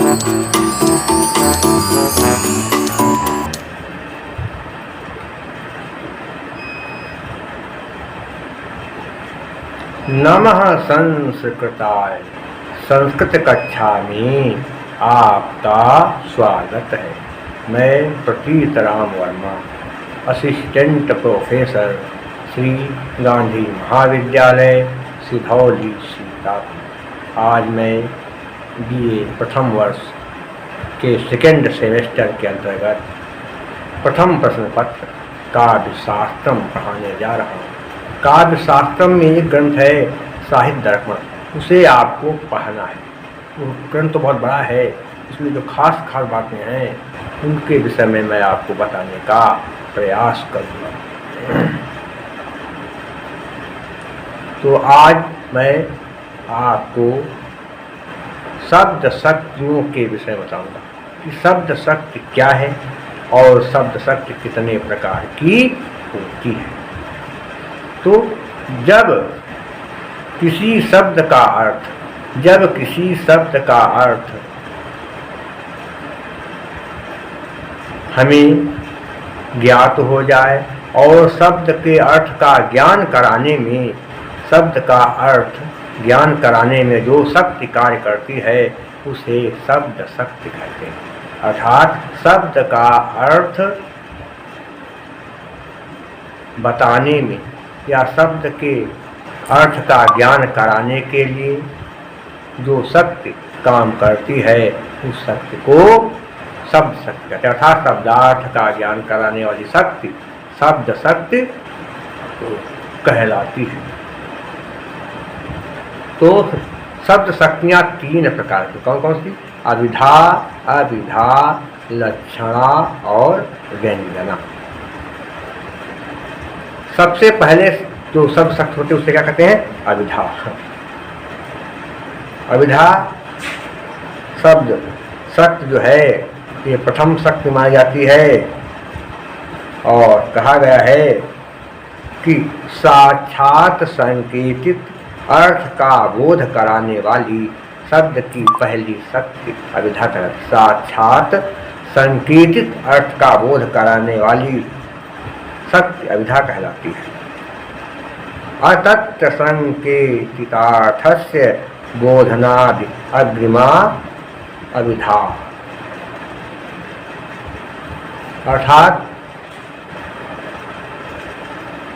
नमः संस्कृताय। संस्कृत कक्षा में आपका स्वागत है। मैं प्रतीत राम वर्मा, असिस्टेंट प्रोफेसर, श्री गांधी महाविद्यालय, सिधौली, सीतापुर। आज मैं BA प्रथम वर्ष के सेकेंड सेमेस्टर के अंतर्गत प्रथम प्रश्न पत्र काव्यशास्त्रम पढ़ाने जा रहा हूँ। काव्यशास्त्रम में एक ग्रंथ है साहित्य दर्पण, उसे आपको पढ़ना है। वो ग्रंथ तो बहुत बड़ा है, इसमें जो खास बातें हैं उनके विषय में मैं आपको बताने का प्रयास करूँगा। तो आज मैं आपको शब्द शक्तियों के विषय बताऊंगा कि शब्द शक्ति क्या है और शब्द शक्ति कितने प्रकार की होती है। तो जब किसी शब्द का अर्थ हमें ज्ञात हो जाए और शब्द के अर्थ का ज्ञान कराने में जो शक्ति कार्य करती है उसे शब्द शक्ति कहते हैं। अर्थात शब्द का अर्थ बताने में या शब्द के अर्थ का ज्ञान कराने के लिए जो शक्ति काम करती है उस शक्ति को शब्द शक्ति कहते हैं। अर्थात शब्दार्थ का ज्ञान कराने वाली शक्ति शब्द शक्ति कहलाती है। तो शब्द शक्तियाँ तीन प्रकार की, कौन कौन सी? अभिधा, अभिधा, लक्षणा और व्यंजना। सबसे पहले जो शब्द शक्ति होते हैं उसे क्या कहते हैं? अभिधा। अभिधा शब्द शक्ति जो है ये प्रथम शक्ति मानी जाती है और कहा गया है कि साक्षात संकेतित अर्थ का बोध कराने वाली शब्द की पहली शक्ति अभिधा कहलाती है। साक्षात संकेतित अर्थ का बोध कराने वाली शक्ति अभिधा कहलाती है। अतत्र संकेतितार्थस्य बोधनादि अग्रिमा अभिधा। अर्थात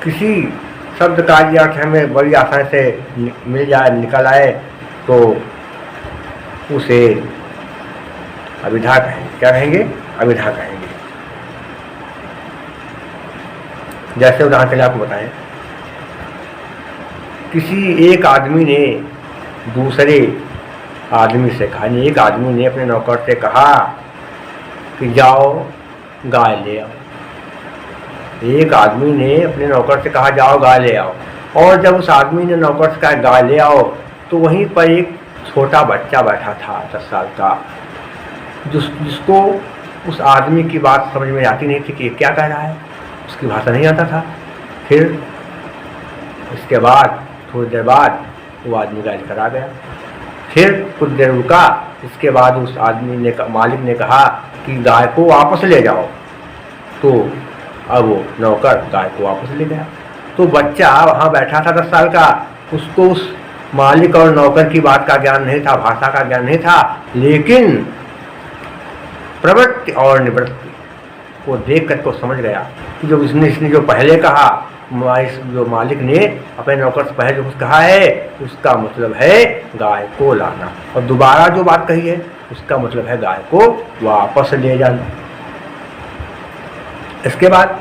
किसी शब्द का अर्थ हमें बड़ी आसानी से मिल जाए, निकल आए तो उसे अभिधा कहेंगे। क्या कहेंगे? अभिधा कहेंगे। जैसे उदाहरण के लिए आपको बताएं, किसी एक आदमी ने दूसरे आदमी से कहा, एक आदमी ने अपने नौकर से कहा कि जाओ गाय ले आओ। एक आदमी ने अपने नौकर से कहा जाओ गाय ले आओ, और जब उस आदमी ने नौकर से कहा गाय ले आओ तो वहीं पर एक छोटा बच्चा बैठा था 10 साल का, जिसको उस आदमी की बात समझ में आती नहीं थी कि ये क्या कह रहा है, उसकी भाषा नहीं आता था। फिर इसके बाद थोड़ी देर बाद वो आदमी गाय लेकर आ गया। फिर कुछ देर रुका, इसके बाद उस आदमी ने मालिक ने कहा कि गाय को वापस ले जाओ। तो अब वो नौकर गाय को वापस ले गया। तो बच्चा वहाँ बैठा था 10 साल का, उसको उस मालिक और नौकर की बात का ज्ञान नहीं था, भाषा का ज्ञान नहीं था, लेकिन प्रवृत्ति और निवृत्ति को देख कर तो समझ गया कि जो इसने जो पहले कहा, जो मालिक ने अपने नौकर से पहले जो कुछ कहा है उसका मतलब है गाय को लाना, और दोबारा जो बात कही है उसका मतलब है गाय को वापस ले जाना। इसके बाद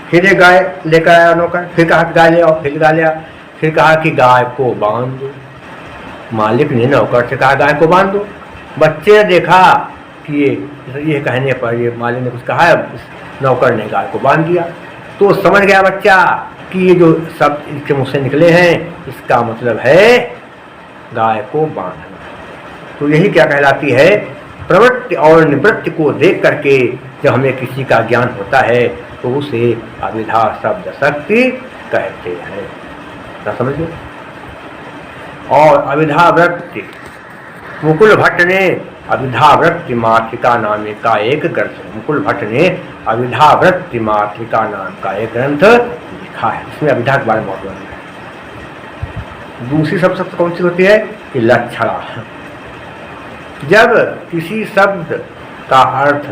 फिर एक गाय लेकर आया नौकर, फिर कहा कि गाय ले आओ, फिर गाय ले आओ, फिर कहा कि गाय को बांध दो। मालिक ने नौकर से कहा गाय को बांध दो। बच्चे ने देखा कि ये कहने पर ये मालिक ने कुछ कहा है, नौकर ने गाय को बांध दिया। तो समझ गया बच्चा कि ये जो शब्द इसके मुँह से निकले हैं इसका मतलब है गाय को बांधना। तो यही क्या कहलाती है? प्रवृत्ति और निवृत्ति को देख करके जब हमें किसी का ज्ञान होता है तो उसे अभिधा शब्द शक्ति कहते हैं। क्या समझिए? और अभिधा वृत्ति मुकुल भट्ट ने अविधावृत्ति मातृका नामे का एक ग्रंथ, मुकुल भट्ट ने अविधावृत्ति मातृका नाम का एक ग्रंथ लिखा है। इसमें अविधा के बारे में बहुत वर्णन है। दूसरी शब्द कौन सी होती है कि लक्षणा। जब किसी शब्द का अर्थ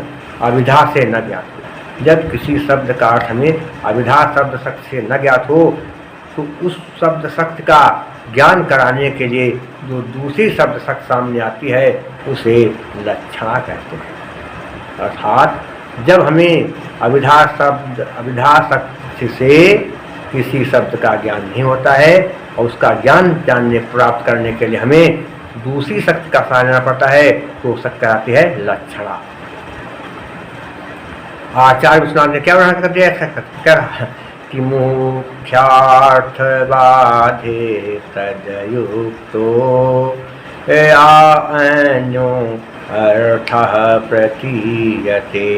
अविधा से न ज्ञात हो, जब किसी शब्द का अर्थ हमें अविधा शब्द शक्ति से न ज्ञात हो, तो उस शब्द शक्ति का ज्ञान कराने के लिए जो दूसरी शब्द शक्ति सामने आती है उसे लक्षणा कहते हैं। अर्थात जब हमें अविधा शक्ति से किसी शब्द का ज्ञान नहीं होता है और उसका ज्ञान प्राप्त करने के लिए हमें दूसरी शक्ति का सहारा लेना पड़ता है, तो शक्ति कहलाती है लक्षणा। आचार्य विश्वनाथ ने क्या वर्णन कर दिया, कह रहा कि मुख्यार्थ बाधे तदयुक्तो अन्यो अर्थः प्रतीयते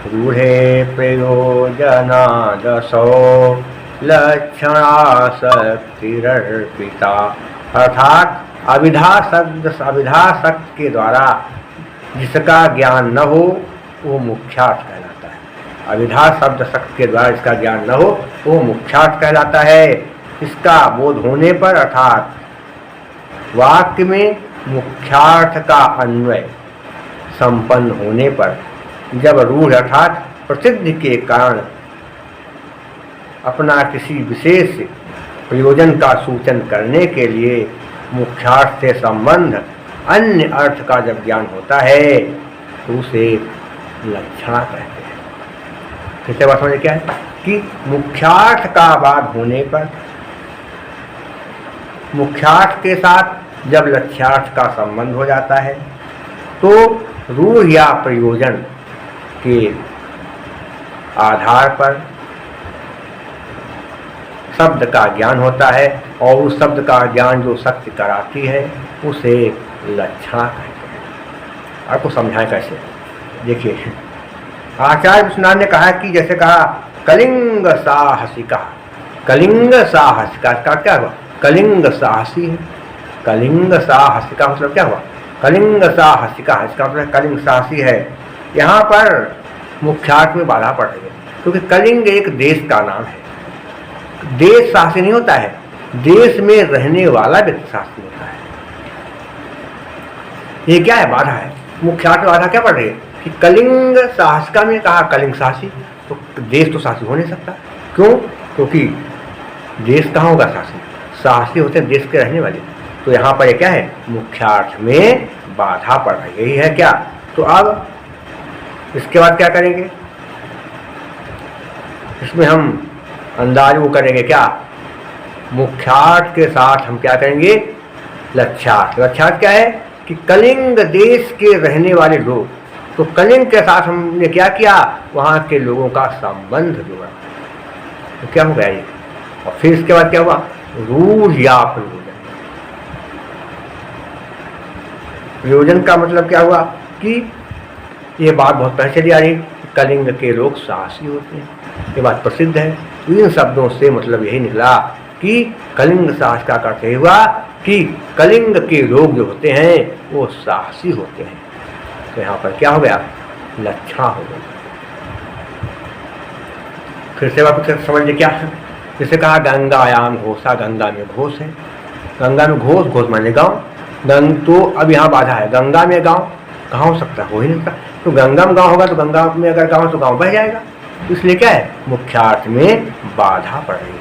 रूढ़े प्रयोजनादसो लक्षणासक्तिरर्पिता। अर्थात अविधा शब्द के द्वारा जिसका ज्ञान न हो वो मुख्यार्थ कहलाता है। अविधा शब्द शक्ति के द्वारा इसका ज्ञान न हो वो मुख्यार्थ कहलाता है। इसका बोध होने पर अर्थात वाक्य में मुख्यार्थ का अन्वय संपन्न होने पर, जब रूढ़ अर्थात प्रसिद्धि के कारण अपना किसी विशेष प्रयोजन का सूचन करने के लिए मुख्यार्थ से संबंध अन्य अर्थ का जब ज्ञान होता है तो उसे लक्षणा कहते हैं। फिर से बात समझे क्या है कि मुख्यार्थ का बाद होने पर, मुख्यार्थ के साथ जब लक्ष्यार्थ का संबंध हो जाता है तो रूढ़ या प्रयोजन के आधार पर शब्द का ज्ञान होता है और उस शब्द का ज्ञान जो शक्ति कराती है उसे लक्षणा कहते हैं। आपको समझाएं कैसे, देखिए आचार्य विश्वनाथ ने कहा कि जैसे कहा कलिंग साहसिका, कलिंग साहसिका का क्या हुआ, कलिंग साहसी है। कलिंग साहसिका मतलब क्या हुआ, कलिंग साहसिका, इसका मतलब कलिंग साहसी है। यहाँ पर मुख्यार्थ में बाधा पड़ रही है क्योंकि कलिंग एक देश का नाम है। देश साहसी नहीं होता है, देश में रहने वाला व्यक्ति साहसी होता है। ये क्या है, बाधा है। मुख्यार्थ में बाधा क्या पड़ रही है कि कलिंग साहसिका में कहा कलिंग साहसी, तो देश तो साहसी हो नहीं सकता। क्यों, क्योंकि देश कहाँ होगा साहसी, साहसी होते हैं देश के रहने वाले। तो यहाँ पर ये क्या है, मुख्यार्थ में बाधा पड़ रही है, यही है क्या। तो अब इसके बाद क्या करेंगे, इसमें हम अंदाज वो करेंगे क्या, मुख्यार्थ के साथ हम क्या करेंगे, लक्ष्यार्थ। लक्ष्यार्थ क्या है कि कलिंग देश के रहने वाले लोग, तो कलिंग के साथ हमने क्या किया, वहाँ के लोगों का संबंध जोड़ा, तो क्या हो गया ये। और फिर इसके बाद क्या हुआ, रूढ़ या प्रयोजन। प्रयोजन का मतलब क्या हुआ कि ये बात बहुत पहले चली आ रही, कलिंग के लोग साहसी होते हैं, ये बात प्रसिद्ध है। इन शब्दों से मतलब यही निकला कि कलिंग साहस का अर्थ यही हुआ कि कलिंग के लोग जो होते हैं वो साहसी होते हैं। तो यहाँ पर क्या हो गया, लक्षणा हो गई। फिर से वापस समझ लीजिए क्या है, जैसे कहा गंगायाम घोषा, गंगा में घोष है। गंगा में घोष, घोष माने गाँव, तो अब यहाँ बाधा है, गंगा में गाँव कहाँ हो सकता है, हो ही नहीं सकता। तो गंगा में गाँव होगा तो गंगा में अगर गाँव तो गाँव बह जाएगा, तो इसलिए क्या है, मुख्यार्थ में बाधा पड़ रही है।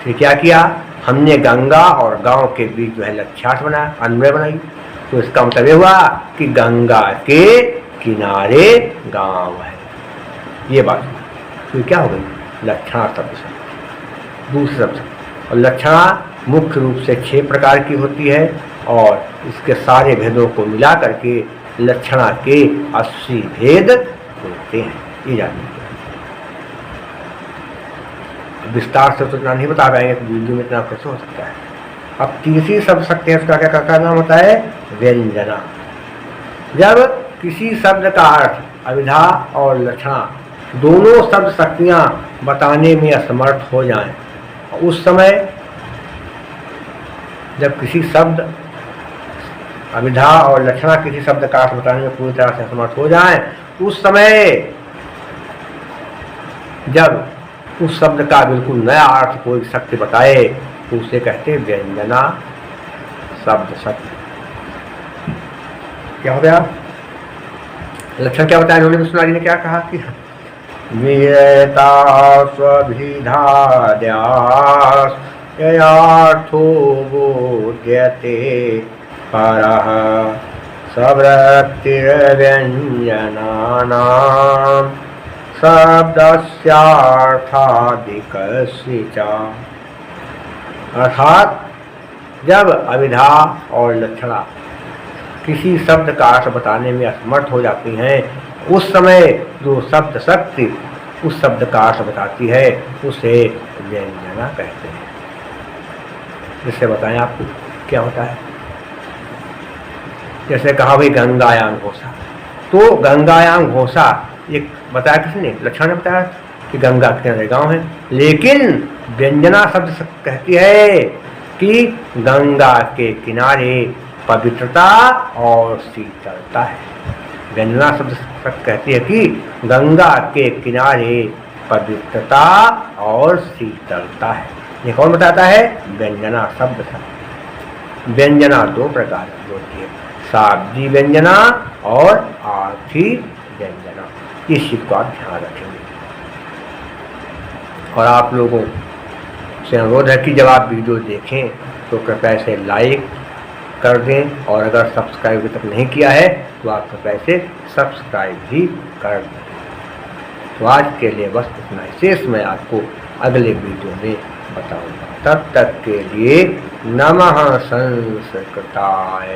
फिर क्या किया हमने, गंगा और गाँव के बीच जो है लक्ष्यार्थ बनाया, अन्वय बनाई। तो इसका मतलब ये हुआ कि गंगा के किनारे गाँव है, ये बात। तो क्या हो गई, लक्षणा शब्द से दूसरे शब्द। और लक्षणा मुख्य रूप से 6 प्रकार की होती है और इसके सारे भेदों को मिला करके लक्षणा के 80 भेद होते हैं, ये जानते हैं। विस्तार से तो इतना नहीं बता पाएंगे, तो वीडियो में इतना कैसे हो सकता है। अब तीसरी शब्द सकते हैं, उसका क्या नाम होता है, व्यंजना। जब किसी शब्द का अर्थ अविधा और लक्षणा दोनों शब्द शक्तियाँ बताने में असमर्थ हो जाएं, उस समय जब किसी शब्द अभिधा और लक्षणा किसी शब्द का अर्थ बताने में पूरी तरह से असमर्थ हो जाएं, उस समय जब उस शब्द का बिल्कुल नया अर्थ कोई शक्ति बताए तो उसे कहते व्यंजना शब्द शक्ति। क्या हो गया? लक्षण क्या बताया इन्होंने? विश्वनाथ जी ने क्या कहा कि वियता स्वभिधाद्यास ययार्थो बोध्यते परः सवृत्तिर्व्यञ्जनानां शब्दस्यार्थादिकस्य च। अर्थात जब अभिधा और लक्षणा किसी शब्द का अर्थ बताने में असमर्थ हो जाती हैं, उस समय जो शब्द शक्ति उस शब्द का अर्थ बताती है उसे व्यंजना कहते हैं। जिससे बताएं आपको क्या होता है। जैसे कहा भाई गंगायाम घोषा, तो गंगायाम घोषा ये बताया किसने? लक्षण ने बताया कि गंगा के किनारे गाँव है, लेकिन व्यंजना शब्द कहती है कि गंगा के किनारे पवित्रता और शीतलता है। व्यंजना शब्द कहती है कि गंगा के किनारे पवित्रता और शीतलता है। ये कौन बताता है? व्यंजना शब्द। व्यंजना दो प्रकार की होती है, शाब्दी व्यंजना और आर्थी व्यंजना। इस चीज को आप ध्यान रखेंगे। और आप लोगों से अनुरोध है कि जब आप वीडियो देखें तो कृपया इसे लाइक कर दें, और अगर सब्सक्राइब अभी तक नहीं किया है तो आप कृपया इसे सब्सक्राइब भी कर दें। तो आज के लिए बस इतना ही, शेष मैं आपको अगले वीडियो में बताऊंगा। तब तक के लिए नमः संस्कृताय।